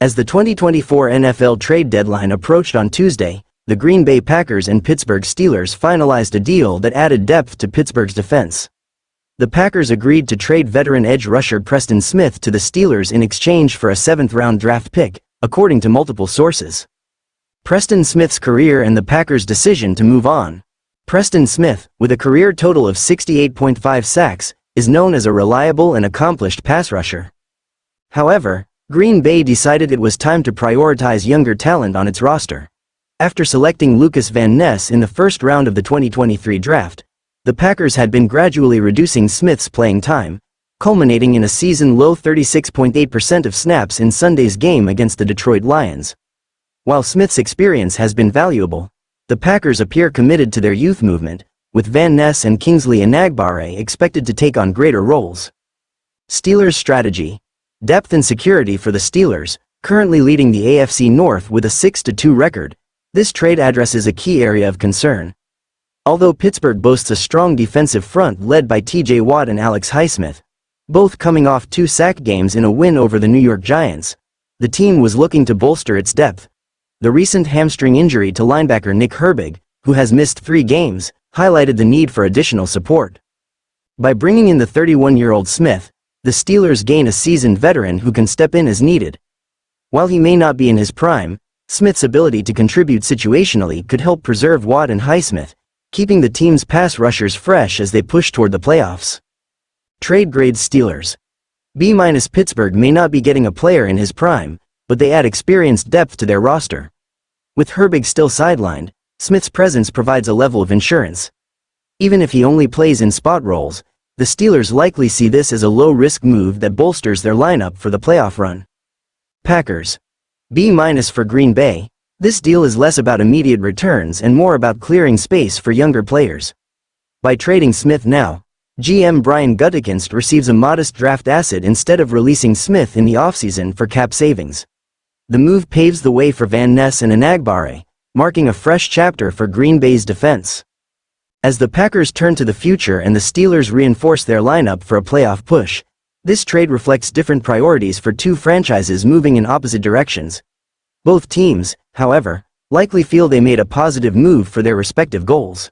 As the 2024 NFL trade deadline approached on Tuesday, the Green Bay Packers and Pittsburgh Steelers finalized a deal that added depth to Pittsburgh's defense. The Packers agreed to trade veteran edge rusher Preston Smith to the Steelers in exchange for a 7th-round draft pick, according to multiple sources. Preston Smith's career and the Packers' decision to move on. Preston Smith, with a career total of 68.5 sacks, is known as a reliable and accomplished pass rusher. However, Green Bay decided it was time to prioritize younger talent on its roster. After selecting Lukas Van Ness in the first round of the 2023 draft, the Packers had been gradually reducing Smith's playing time, culminating in a season-low 36.8% of snaps in Sunday's game against the Detroit Lions. While Smith's experience has been valuable, the Packers appear committed to their youth movement, with Van Ness and Kingsley Enagbare expected to take on greater roles. Steelers' strategy. Depth and security for the Steelers, currently leading the AFC North with a 6-2 record. This trade addresses a key area of concern. Although Pittsburgh boasts a strong defensive front led by T.J. Watt and Alex Highsmith, both coming off 2 sack games in a win over the New York Giants, the team was looking to bolster its depth. The recent hamstring injury to linebacker Nick Herbig, who has missed 3 games, highlighted the need for additional support. By bringing in the 31-year-old Smith, the Steelers gain a seasoned veteran who can step in as needed. While he may not be in his prime, Smith's ability to contribute situationally could help preserve Watt and Highsmith, keeping the team's pass rushers fresh as they push toward the playoffs. Trade grade Steelers. B- Pittsburgh may not be getting a player in his prime, but they add experienced depth to their roster. With Herbig still sidelined, Smith's presence provides a level of insurance. Even if he only plays in spot roles, the Steelers likely see this as a low-risk move that bolsters their lineup for the playoff run. Packers. B- for Green Bay. This deal is less about immediate returns and more about clearing space for younger players. By trading Smith now, GM Brian Gutekunst receives a modest draft asset instead of releasing Smith in the offseason for cap savings. The move paves the way for Van Ness and Enagbare, marking a fresh chapter for Green Bay's defense. As the Packers turn to the future and the Steelers reinforce their lineup for a playoff push, this trade reflects different priorities for 2 franchises moving in opposite directions. Both teams, however, likely feel they made a positive move for their respective goals.